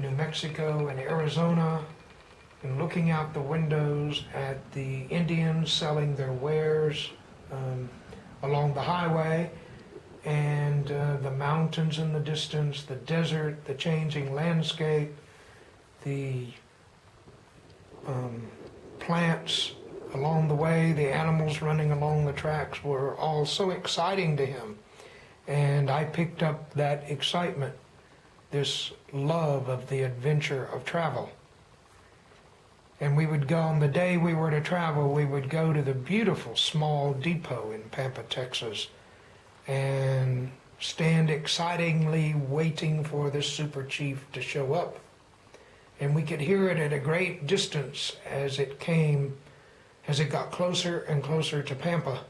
New Mexico and Arizona and looking out the windows at the Indians selling their wares along the highway, and the mountains in the distance, the desert, the changing landscape, the plants along the way, the animals running along the tracks were all so exciting to him. And I picked up that excitement, this love of the adventure of travel. And we would go, on the day we were to travel, we would go to the beautiful small depot in Pampa, Texas, and stand excitingly waiting for the super chief to show up. And we could hear it at a great distance as it got closer and closer to Pampa.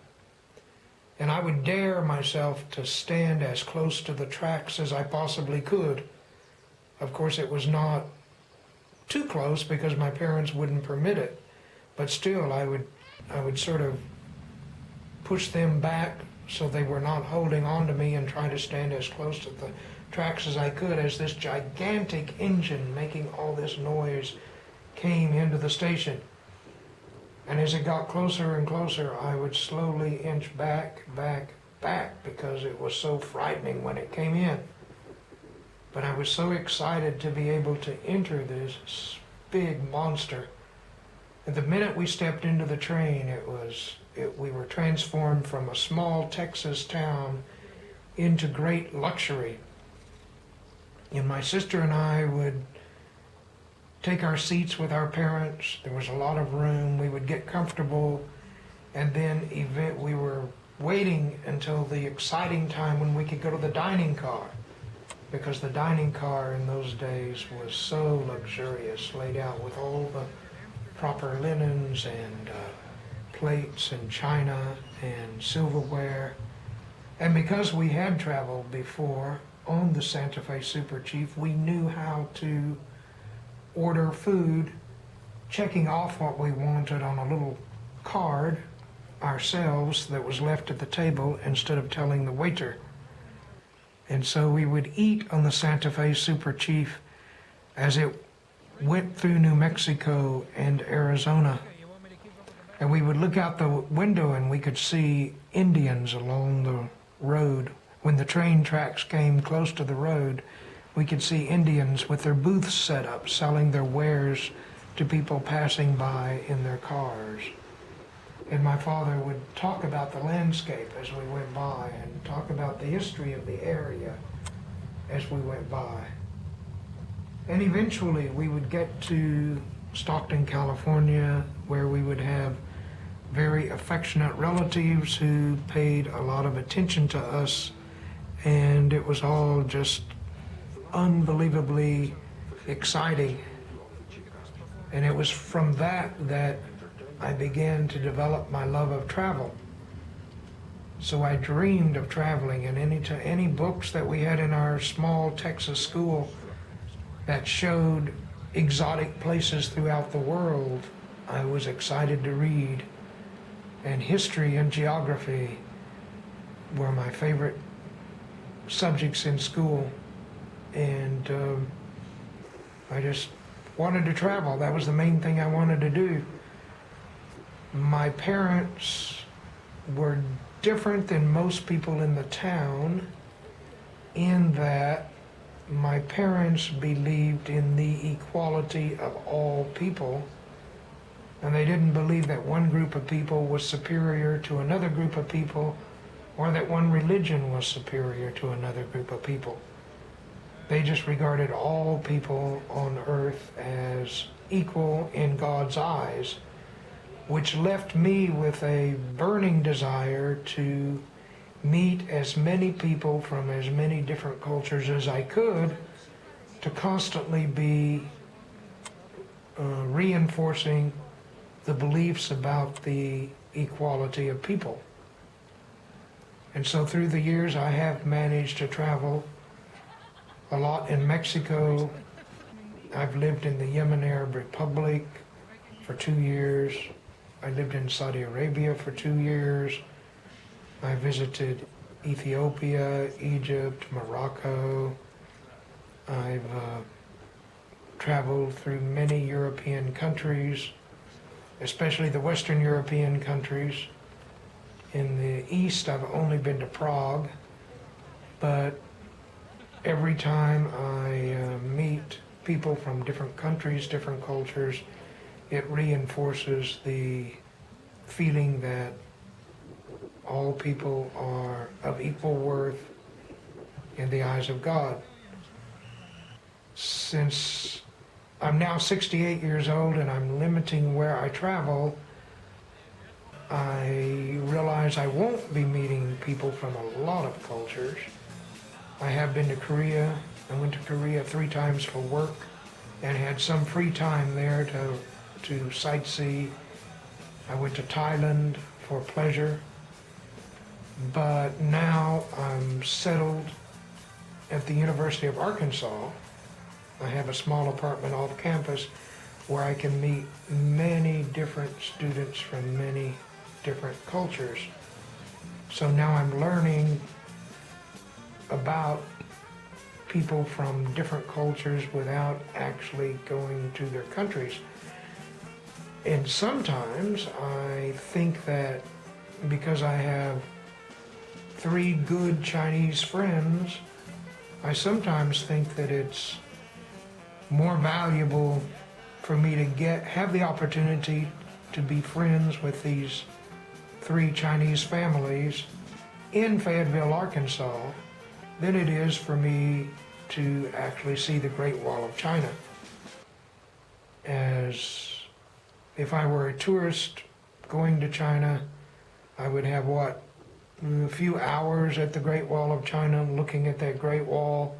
And I would dare myself to stand as close to the tracks as I possibly could. Of course, it was not too close because my parents wouldn't permit it, but still I would sort of push them back so they were not holding on to me, and try to stand as close to the tracks as I could as this gigantic engine making all this noise came into the station. And as it got closer and closer, I would slowly inch back, because it was so frightening when it came in. But I was so excited to be able to enter this big monster. And the minute we stepped into the train, we were transformed from a small Texas town into great luxury. And my sister and I would take our seats with our parents. There was a lot of room. We would get comfortable, and then we were waiting until the exciting time when we could go to the dining car, because the dining car in those days was so luxurious, laid out with all the proper linens and plates and china and silverware. And because we had traveled before on the Santa Fe Super Chief, we knew how to order food, checking off what we wanted on a little card ourselves that was left at the table instead of telling the waiter. And so we would eat on the Santa Fe Super Chief as it went through New Mexico and Arizona. And we would look out the window and we could see Indians along the road. When the train tracks came close to the road, we could see Indians with their booths set up, selling their wares to people passing by in their cars. And my father would talk about the landscape as we went by, and talk about the history of the area as we went by. And eventually we would get to Stockton, California, where we would have very affectionate relatives who paid a lot of attention to us, and it was all just unbelievably exciting. And it was from that I began to develop my love of travel. So I dreamed of traveling, and any books that we had in our small Texas school that showed exotic places throughout the world, I was excited to read. And history and geography were my favorite subjects in school. And I just wanted to travel. That was the main thing I wanted to do. My parents were different than most people in the town in that my parents believed in the equality of all people, and they didn't believe that one group of people was superior to another group of people, or that one religion was superior to another group of people. They just regarded all people on earth as equal in God's eyes, which left me with a burning desire to meet as many people from as many different cultures as I could, to constantly be reinforcing the beliefs about the equality of people. And so through the years I have managed to travel a lot in Mexico. I've lived in the Yemen Arab Republic for 2 years. I lived in Saudi Arabia for 2 years. I visited Ethiopia, Egypt, Morocco. I've traveled through many European countries, especially the Western European countries. In the East, I've only been to Prague, but every time I meet people from different countries, different cultures, it reinforces the feeling that all people are of equal worth in the eyes of God. Since I'm now 68 years old and I'm limiting where I travel, I realize I won't be meeting people from a lot of cultures. I have been to Korea. I went to Korea 3 times for work and had some free time there to sightsee. I went to Thailand for pleasure. But now I'm settled at the University of Arkansas. I have a small apartment off campus where I can meet many different students from many different cultures. So now I'm learning about people from different cultures without actually going to their countries. And sometimes I think that because I have 3 good Chinese friends, I sometimes think that it's more valuable for me to have the opportunity to be friends with these 3 Chinese families in Fayetteville, Arkansas, than it is for me to actually see the Great Wall of China. As if I were a tourist going to China, I would have a few hours at the Great Wall of China looking at that Great Wall,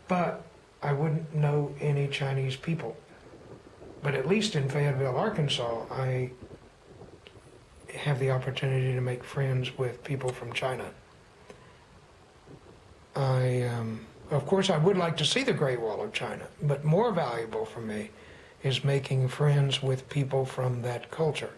but I wouldn't know any Chinese people. But at least in Fayetteville, Arkansas, I have the opportunity to make friends with people from China. Of course, I would like to see the Great Wall of China, but more valuable for me is making friends with people from that culture.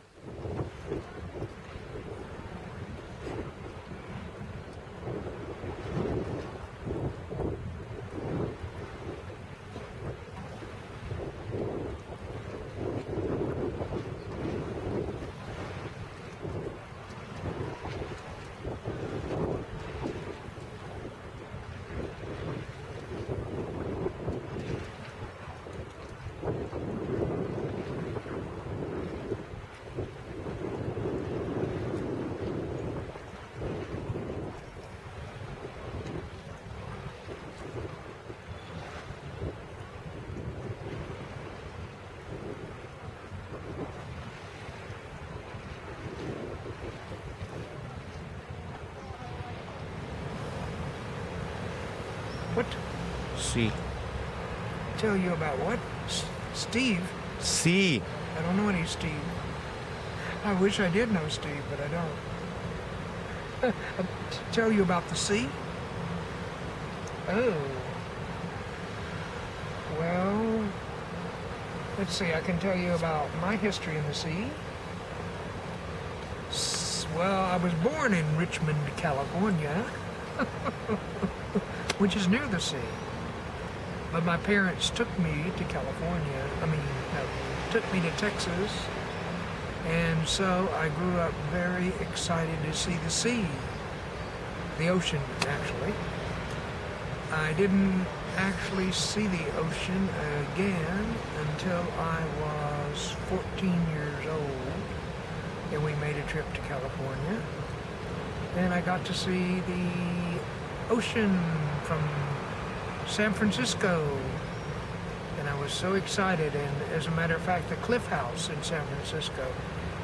What? Sí. Tell you about what? Steve? Sí. I don't know any Steve. I wish I did know Steve, but I don't. Tell you about the sea? Oh. Well, let's see, I can tell you about my history in the sea. Well, I was born in Richmond, California, which is near the sea. But my parents took me to California, took me to Texas, and so I grew up very excited to see the sea, the ocean, actually. I didn't actually see the ocean again until I was 14 years old, and we made a trip to California. And I got to see the ocean from San Francisco, and I was so excited. And as a matter of fact, the Cliff House in San Francisco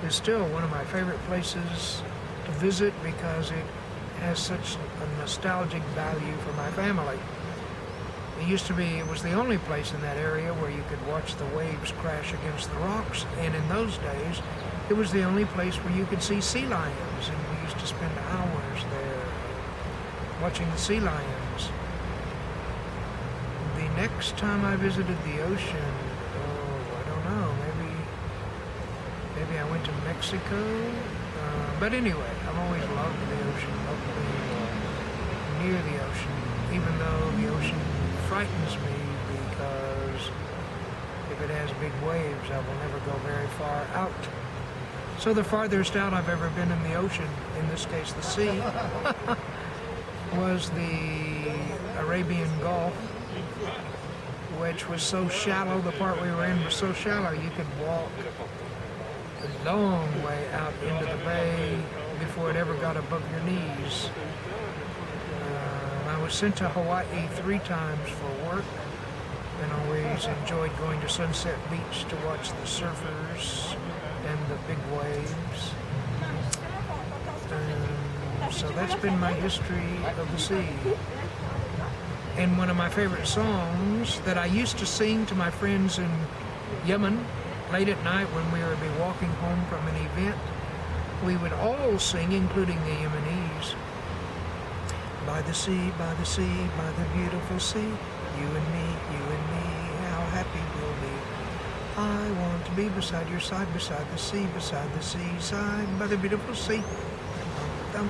is still one of my favorite places to visit because it has such a nostalgic value for my family. It was the only place in that area where you could watch the waves crash against the rocks, and in those days it was the only place where you could see sea lions, and we used to spend hours there watching the sea lions. The next time I visited the ocean, I don't know, maybe I went to Mexico. But anyway, I've always loved the ocean, loved being near the ocean, even though the ocean frightens me because if it has big waves, I will never go very far out. So the farthest out I've ever been in the ocean, in this case the sea, was the Arabian Gulf, which was so shallow. The part we were in was so shallow you could walk a long way out into the bay before it ever got above your knees. I was sent to Hawaii 3 times for work, and always enjoyed going to Sunset Beach to watch the surfers and the big waves. So that's been my history of the sea. And one of my favorite songs that I used to sing to my friends in Yemen late at night when we would be walking home from an event, we would all sing, including the Yemenis, by the sea, by the sea, by the beautiful sea, you and me, how happy we'll be. I want to be beside your side, beside the seaside, by the beautiful sea. Dum, dum.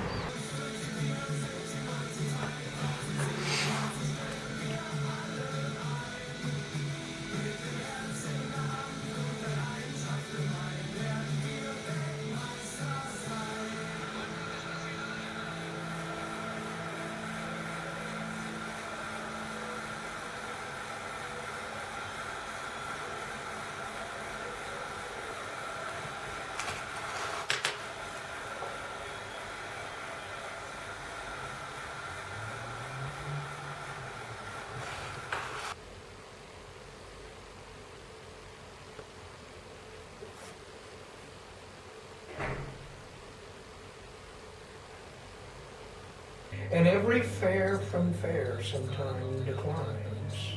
And every fair from fair sometime declines,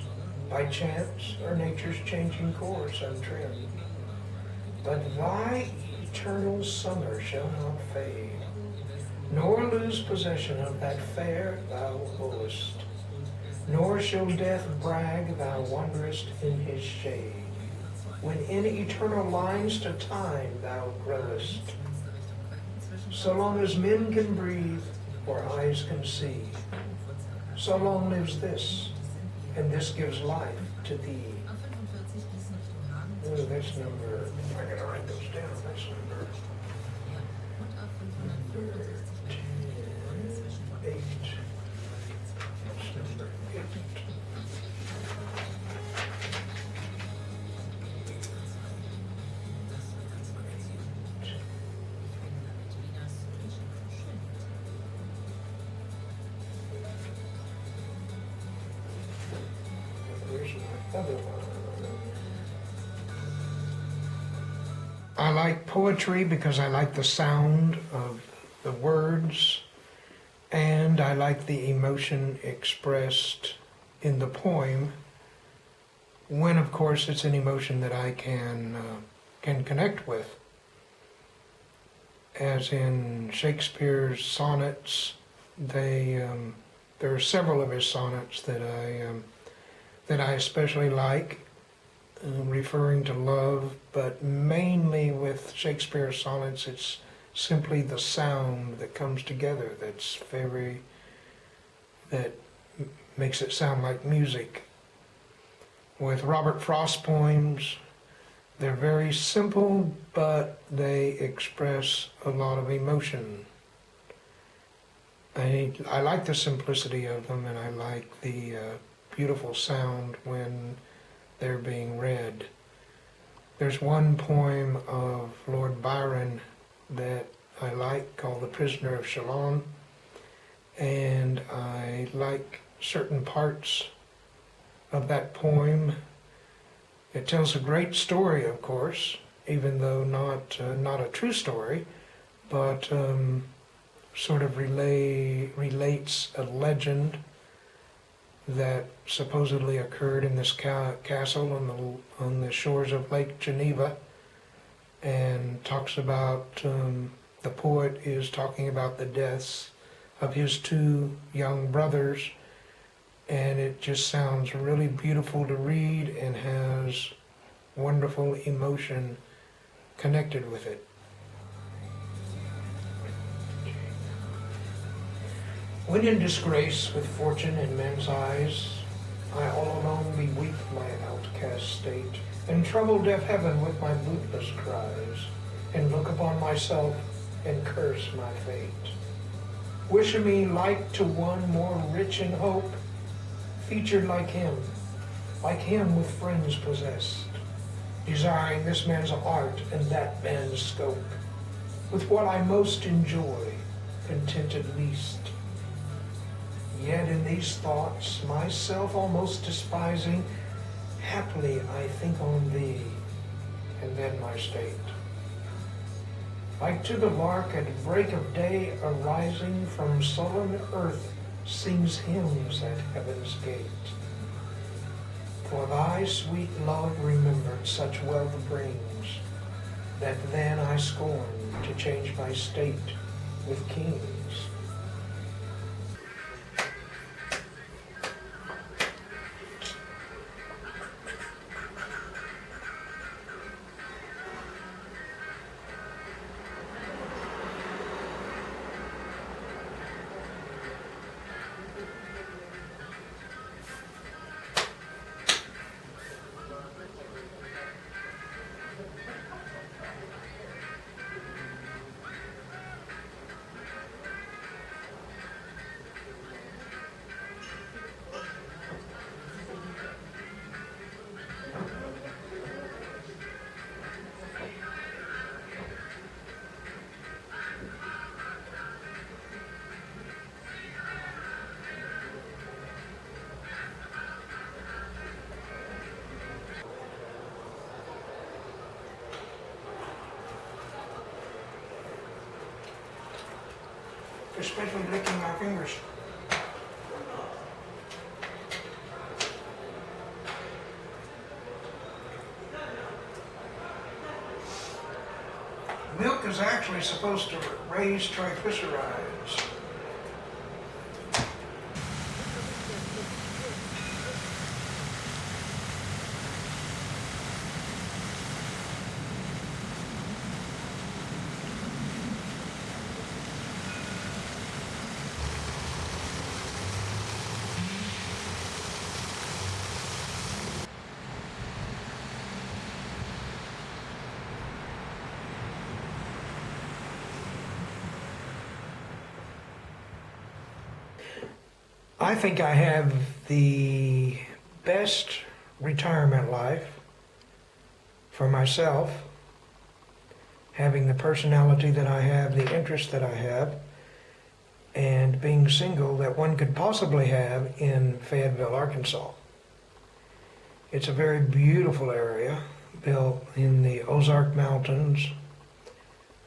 by chance or nature's changing course untrimmed. But thy eternal summer shall not fade, nor lose possession of that fair thou owest, nor shall death brag thou wanderest in his shade, when in eternal lines to time thou growest. So long as men can breathe, or eyes can see, so long lives this, and this gives life to thee. Oh, that's number, I gotta write those down, that's number 8. That's number 8. I like poetry because I like the sound of the words, and I like the emotion expressed in the poem, when of course it's an emotion that I can connect with. As in Shakespeare's sonnets, there are several of his sonnets that I especially like, referring to love, but mainly with Shakespeare's sonnets, it's simply the sound that comes together that makes it sound like music. With Robert Frost's poems, they're very simple, but they express a lot of emotion. I like the simplicity of them, and I like the beautiful sound when they're being read. There's one poem of Lord Byron that I like called The Prisoner of Chillon, and I like certain parts of that poem. It tells a great story, of course, even though not a true story, but sort of relates a legend that supposedly occurred in this castle on the shores of Lake Geneva, and talks about, the poet is talking about the deaths of his 2 young brothers, and it just sounds really beautiful to read and has wonderful emotion connected with it. When in disgrace with fortune in men's eyes, I all alone beweep my outcast state, and trouble deaf heaven with my bootless cries, and look upon myself and curse my fate. Wishing me like to one more rich in hope, featured like him with friends possessed, desiring this man's art and that man's scope, with what I most enjoy, contented least. Yet in these thoughts, myself almost despising, haply I think on thee, and then my state. Like to the lark at break of day arising from sullen earth sings hymns at heaven's gate. For thy sweet love remembered such wealth brings, that then I scorn to change my state with kings. Especially licking my fingers. Milk is actually supposed to raise triglycerides. I think I have the best retirement life for myself, having the personality that I have, the interests that I have, and being single that one could possibly have in Fayetteville, Arkansas. It's a very beautiful area built in the Ozark Mountains.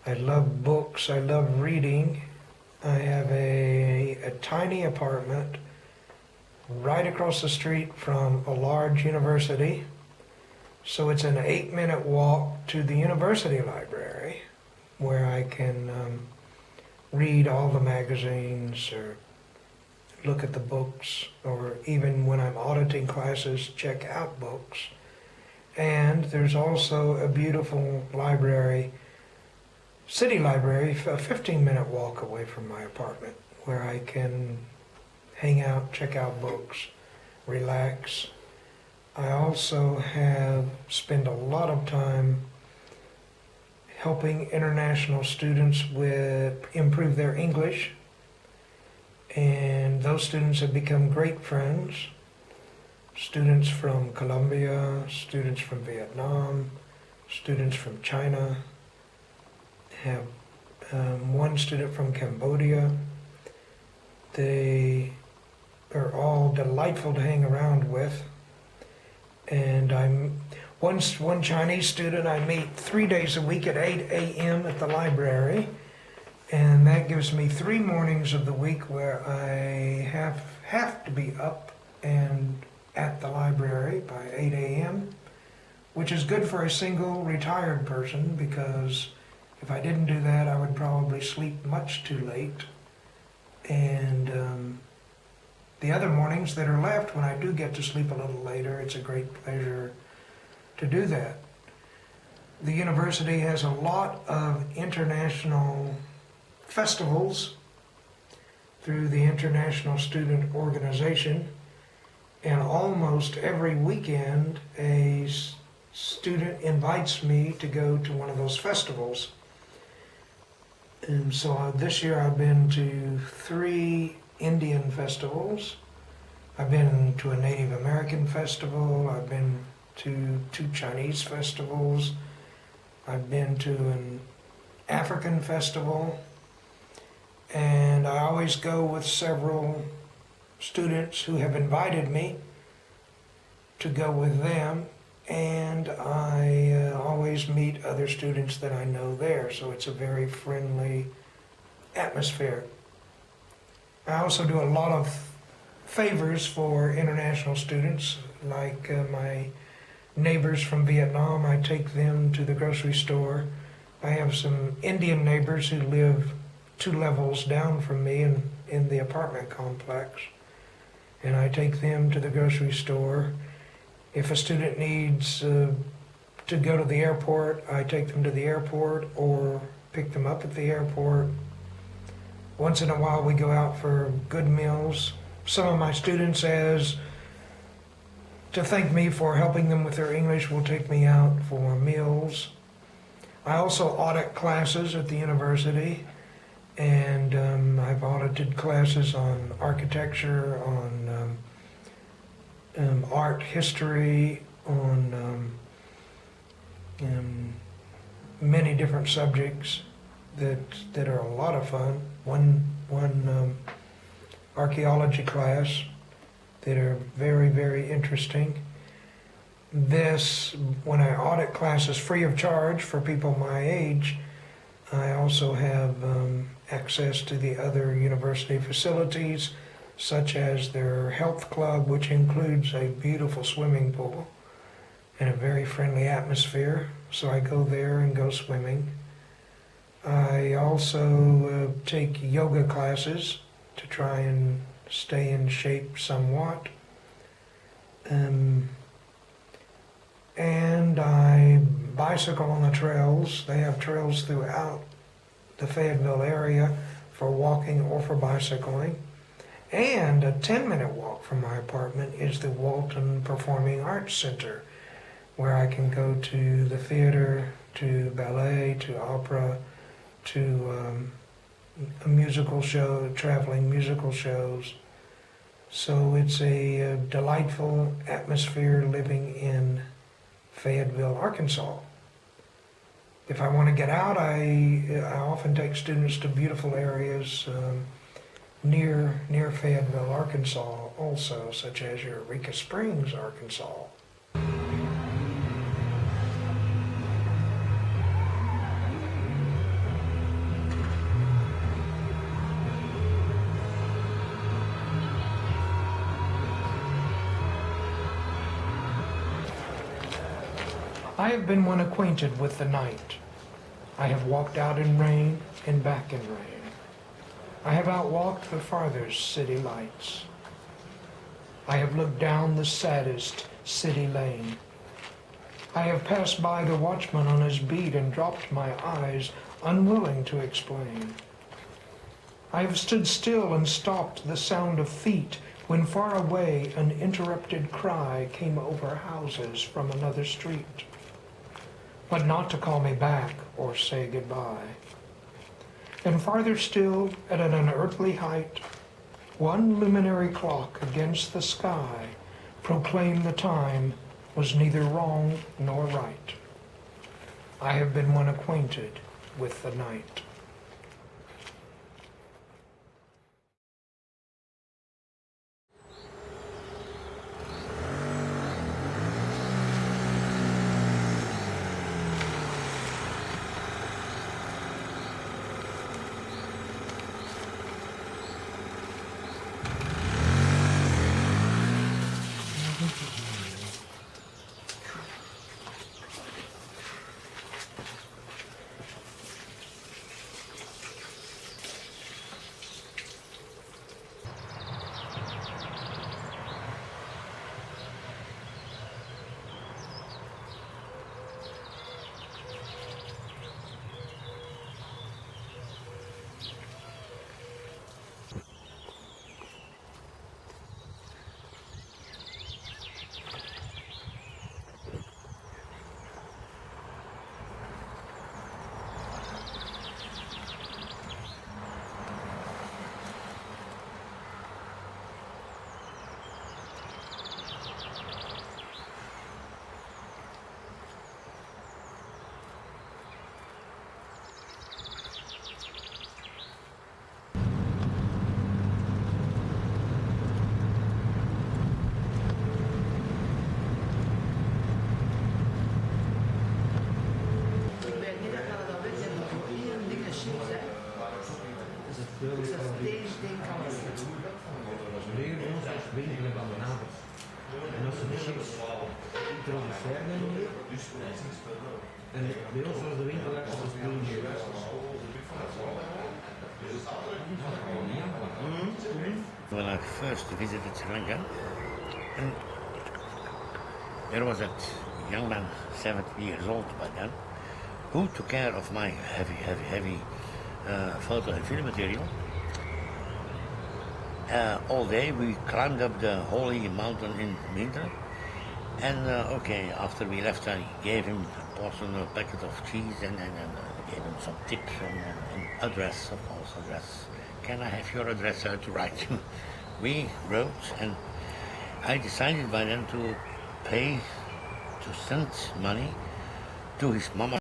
I love books, I love reading. I have a tiny apartment right across the street from a large university. So it's an 8-minute walk to the university library where I can read all the magazines or look at the books, or even when I'm auditing classes, check out books. And there's also a beautiful library, city library, a 15-minute walk away from my apartment where I can hang out, check out books, relax. I also spend a lot of time helping international students improve their English, and those students have become great friends. Students from Colombia, students from Vietnam, students from China, have one student from Cambodia. They are all delightful to hang around with. And one Chinese student I meet 3 days a week at 8 a.m. at the library. And that gives me 3 mornings of the week where I have to be up and at the library by 8 a.m., which is good for a single retired person, because if I didn't do that, I would probably sleep much too late. And the other mornings that are left, when I do get to sleep a little later, it's a great pleasure to do that. The university has a lot of international festivals through the International Student Organization, And almost every weekend, student invites me to go to one of those festivals. And so this year I've been to 3 Indian festivals. I've been to a Native American festival. I've been to 2 Chinese festivals. I've been to an African festival. And I always go with several students who have invited me to go with them. And I always meet other students that I know there, so it's a very friendly atmosphere. I also do a lot of favors for international students, like my neighbors from Vietnam. I take them to the grocery store. I have some Indian neighbors who live 2 levels down from me in the apartment complex, and I take them to the grocery store. If a student needs to go to the airport, I take them to the airport or pick them up at the airport. Once in a while we go out for good meals. Some of my students, as to thank me for helping them with their English, will take me out for meals. I also audit classes at the university, and I've audited classes on architecture, on art history, on many different subjects that are a lot of fun. One archaeology class that are very, very interesting. When I audit classes free of charge for people my age, I also have access to the other university facilities, such as their health club, which includes a beautiful swimming pool and a very friendly atmosphere. So I go there and go swimming. I also take yoga classes to try and stay in shape somewhat. And I bicycle on the trails. They have trails throughout the Fayetteville area for walking or for bicycling. And a 10-minute walk from my apartment is the Walton Performing Arts Center, where I can go to the theater, to ballet, to opera, to a musical show, traveling musical shows. So it's a delightful atmosphere living in Fayetteville, Arkansas. If I want to get out, I often take students to beautiful areas near Fayetteville, Arkansas also, such as Eureka Springs, Arkansas. I have been one acquainted with the night. I have walked out in rain and back in rain. I have outwalked the farthest city lights. I have looked down the saddest city lane. I have passed by the watchman on his beat and dropped my eyes, unwilling to explain. I have stood still and stopped the sound of feet when far away an interrupted cry came over houses from another street, but not to call me back or say goodbye. And farther still, at an unearthly height, one luminary clock against the sky proclaimed the time was neither wrong nor right. I have been one acquainted with the night. verder nu. En bij ons was de winkel echt als toen hier. When I first visited Sri Lanka, and there was that young man, 70 years old by then, who took care of my heavy photo and film material. All day we climbed up the holy mountain in winter, and okay, after we left, I gave him a packet of cheese and gave him some tips and an address, of course, address. Can I have your address to write you? We wrote, and I decided by then to send money to his mama.